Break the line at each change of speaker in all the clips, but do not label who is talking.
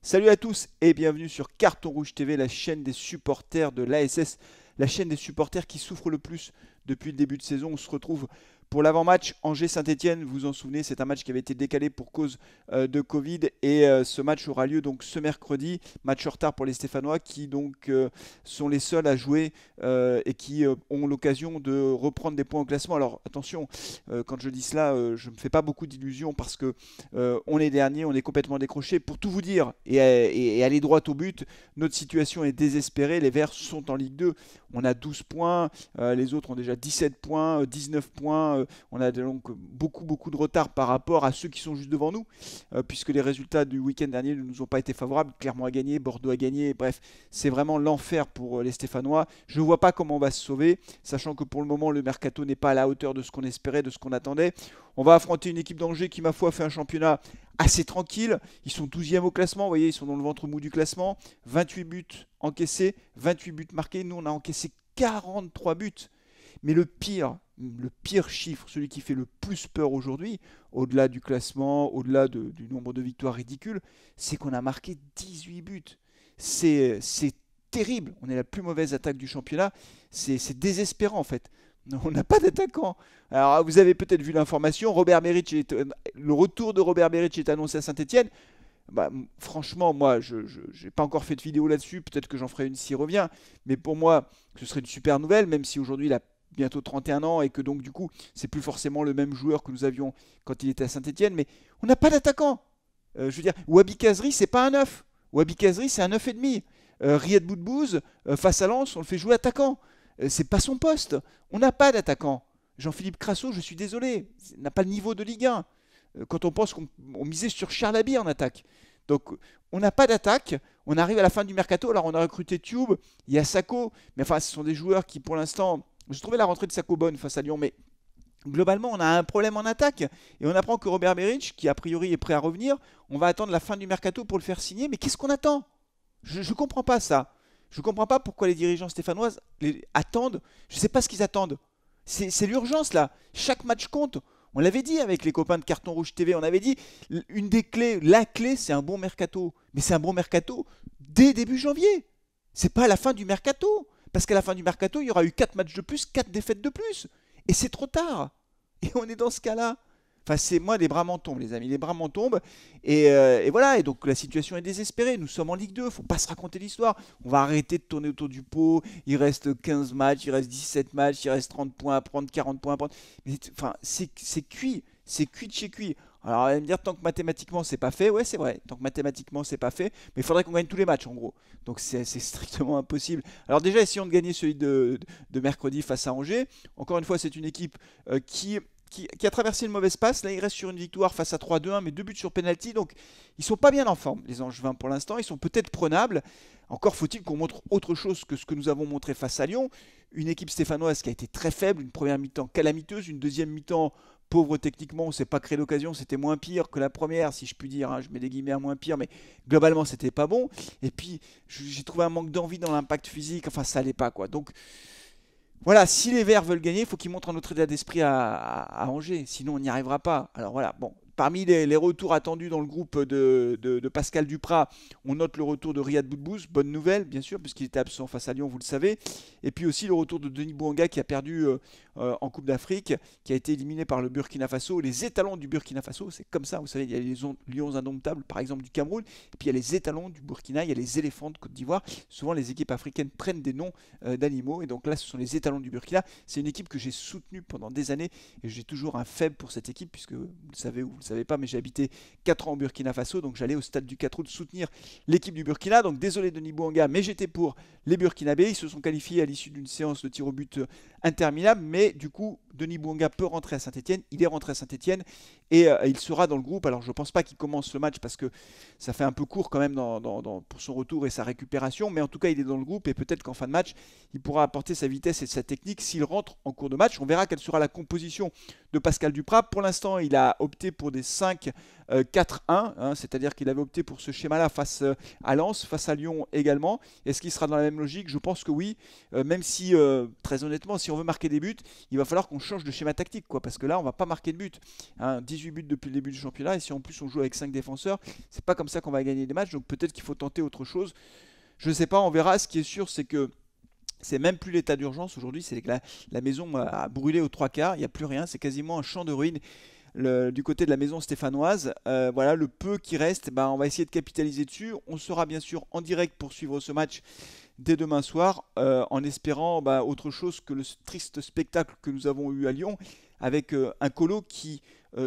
Salut à tous et bienvenue sur Carton Rouge TV, la chaîne des supporters de l'ASS, la chaîne des supporters qui souffre le plus depuis le début de saison. On se retrouve pour l'avant-match Angers-Saint-Etienne. Vous vous en souvenez, c'est un match qui avait été décalé pour cause de Covid et ce match aura lieu donc ce mercredi. Match en retard pour les Stéphanois qui donc sont les seuls à jouer et qui ont l'occasion de reprendre des points au classement. Alors attention, quand je dis cela, je ne me fais pas beaucoup d'illusions parce que on est dernier, on est complètement décroché. Pour tout vous dire et aller droit au but, notre situation est désespérée. Les Verts sont en Ligue 2. On a 12 points, les autres ont déjà 17 points, 19 points. On a donc beaucoup de retard par rapport à ceux qui sont juste devant nous, puisque les résultats du week-end dernier ne nous ont pas été favorables. Clermont a gagné, Bordeaux a gagné. Bref, c'est vraiment l'enfer pour les Stéphanois. Je ne vois pas comment on va se sauver, sachant que pour le moment, le mercato n'est pas à la hauteur de ce qu'on espérait, de ce qu'on attendait. On va affronter une équipe d'Angers qui, ma foi, fait un championnat assez tranquille. Ils sont 12e au classement, vous voyez, ils sont dans le ventre mou du classement. 28 buts encaissés, 28 buts marqués. Nous, on a encaissé 43 buts. Mais le pire chiffre, celui qui fait le plus peur aujourd'hui, au-delà du classement, au-delà du nombre de victoires ridicules, c'est qu'on a marqué 18 buts. C'est terrible. On est la plus mauvaise attaque du championnat. C'est désespérant en fait. On n'a pas d'attaquant. Alors, vous avez peut-être vu l'information. Le retour de Robert Beric est annoncé à Saint-Etienne. Bah, franchement, moi, je n'ai pas encore fait de vidéo là-dessus. Peut-être que j'en ferai une s'il revient. Mais pour moi, ce serait une super nouvelle, même si aujourd'hui il a bientôt 31 ans et que donc du coup, c'est plus forcément le même joueur que nous avions quand il était à Saint-Etienne. Mais on n'a pas d'attaquant. Je veux dire, Wabi Kazri, c'est pas un 9. Wabi Kazri, c'est un 9,5. Riyad Boudbouz, face à Lens, on le fait jouer attaquant. C'est pas son poste. On n'a pas d'attaquant. Jean-Philippe Crasso, je suis désolé, n'a pas le niveau de Ligue 1. Quand on pense qu'on misait sur Charlaby en attaque. Donc on n'a pas d'attaque, on arrive à la fin du mercato, alors on a recruté Tube, il y a Sako, mais enfin ce sont des joueurs qui pour l'instant, je trouvais la rentrée de Sako bonne face à Lyon, mais globalement on a un problème en attaque, et on apprend que Robert Beric, qui a priori est prêt à revenir, on va attendre la fin du mercato pour le faire signer, mais qu'est-ce qu'on attend? Je ne comprends pas ça. Je ne comprends pas pourquoi les dirigeants stéphanoises attendent, je ne sais pas ce qu'ils attendent. C'est l'urgence là, chaque match compte. On l'avait dit avec les copains de Carton Rouge TV, on avait dit une des clés, la clé c'est un bon mercato. Mais c'est un bon mercato dès début janvier. C'est pas à la fin du mercato. Parce qu'à la fin du mercato, il y aura eu 4 matchs de plus, 4 défaites de plus. Et c'est trop tard. Et on est dans ce cas-là. Enfin, c'est moi, les bras m'en tombent, les amis. Les bras m'en tombent. Et voilà. Et donc, la situation est désespérée. Nous sommes en Ligue 2. Faut pas se raconter l'histoire. On va arrêter de tourner autour du pot. Il reste 15 matchs. Il reste 17 matchs. Il reste 30 points à prendre, 40 points à prendre. Mais enfin, c'est cuit. C'est cuit de chez cuit. Alors, on va me dire, tant que mathématiquement, c'est pas fait. Ouais, c'est vrai. Tant que mathématiquement, c'est pas fait. Mais il faudrait qu'on gagne tous les matchs, en gros. Donc, c'est strictement impossible. Alors, déjà, essayons de gagner celui de mercredi face à Angers. Encore une fois, c'est une équipe qui a traversé une mauvaise passe. Là, il reste sur une victoire face à 3-2-1, mais 2 buts sur penalty. Donc, ils sont pas bien en forme, les Angevins, pour l'instant. Ils sont peut-être prenables. Encore faut-il qu'on montre autre chose que ce que nous avons montré face à Lyon. Une équipe stéphanoise qui a été très faible, une première mi-temps calamiteuse, une deuxième mi-temps pauvre techniquement. On ne s'est pas créé l'occasion. C'était moins pire que la première, si je puis dire. Hein. Je mets des guillemets à moins pire, mais globalement, c'était pas bon. Et puis, j'ai trouvé un manque d'envie dans l'impact physique. Enfin, ça allait pas, quoi. Donc, voilà, si les Verts veulent gagner, il faut qu'ils montrent un autre état d'esprit à Angers, sinon on n'y arrivera pas. Alors voilà, bon, parmi les retours attendus dans le groupe de Pascal Duprat, on note le retour de Riyad Boudbouz, bonne nouvelle bien sûr, puisqu'il était absent face à Lyon, vous le savez, et puis aussi le retour de Denis Bouanga qui a perdu en Coupe d'Afrique, qui a été éliminé par le Burkina Faso, les étalons du Burkina Faso, c'est comme ça, vous savez, il y a les lions indomptables par exemple du Cameroun, et puis il y a les étalons du Burkina, il y a les éléphants de Côte d'Ivoire, souvent les équipes africaines prennent des noms d'animaux, et donc là ce sont les étalons du Burkina, c'est une équipe que j'ai soutenue pendant des années, et j'ai toujours un faible pour cette équipe, puisque vous le savez ou vous le savez pas, mais j'ai habité 4 ans au Burkina Faso, donc j'allais au stade du 4 août soutenir l'équipe du Burkina, donc désolé Denis Bouanga, mais j'étais pour les Burkinabés, ils se sont qualifiés à l'issue d'une séance de tir au but interminable, mais du coup Denis Bouanga peut rentrer à Saint-Etienne, il est rentré à Saint-Etienne et il sera dans le groupe. Alors je ne pense pas qu'il commence le match parce que ça fait un peu court quand même pour son retour et sa récupération, mais en tout cas il est dans le groupe et peut-être qu'en fin de match il pourra apporter sa vitesse et sa technique s'il rentre en cours de match. On verra quelle sera la composition de Pascal Duprat. Pour l'instant il a opté pour des 5 4-1, hein, c'est-à-dire qu'il avait opté pour ce schéma-là face à Lens, face à Lyon également. Est-ce qu'il sera dans la même logique? Je pense que oui, même si, très honnêtement, si on veut marquer des buts, il va falloir qu'on change de schéma tactique, quoi, parce que là, on va pas marquer de buts. Hein, 18 buts depuis le début du championnat, et si en plus on joue avec 5 défenseurs, c'est pas comme ça qu'on va gagner des matchs, donc peut-être qu'il faut tenter autre chose. Je ne sais pas, on verra. Ce qui est sûr, c'est que c'est même plus l'état d'urgence aujourd'hui, c'est que la maison a brûlé aux trois quarts, il n'y a plus rien, c'est quasiment un champ de ruines du côté de la maison stéphanoise. Voilà, le peu qui reste, bah, on va essayer de capitaliser dessus. On sera bien sûr en direct pour suivre ce match dès demain soir, en espérant autre chose que le triste spectacle que nous avons eu à Lyon, avec un Colo qui,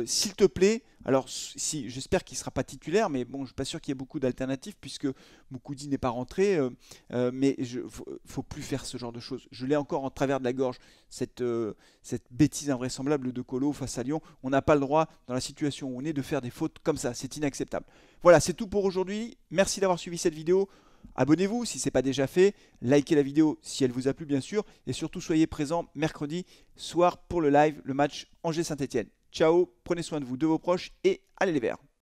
s'il te plaît, alors si, j'espère qu'il ne sera pas titulaire, mais bon, je ne suis pas sûr qu'il y ait beaucoup d'alternatives, puisque Moukoudi n'est pas rentré, mais il ne faut plus faire ce genre de choses. Je l'ai encore en travers de la gorge, cette bêtise invraisemblable de Colo face à Lyon. On n'a pas le droit, dans la situation où on est, de faire des fautes comme ça, c'est inacceptable. Voilà, c'est tout pour aujourd'hui. Merci d'avoir suivi cette vidéo. Abonnez-vous si ce n'est pas déjà fait, likez la vidéo si elle vous a plu bien sûr, et surtout soyez présents mercredi soir pour le live, le match Angers-Saint-Etienne. Ciao, prenez soin de vous, de vos proches, et allez les Verts!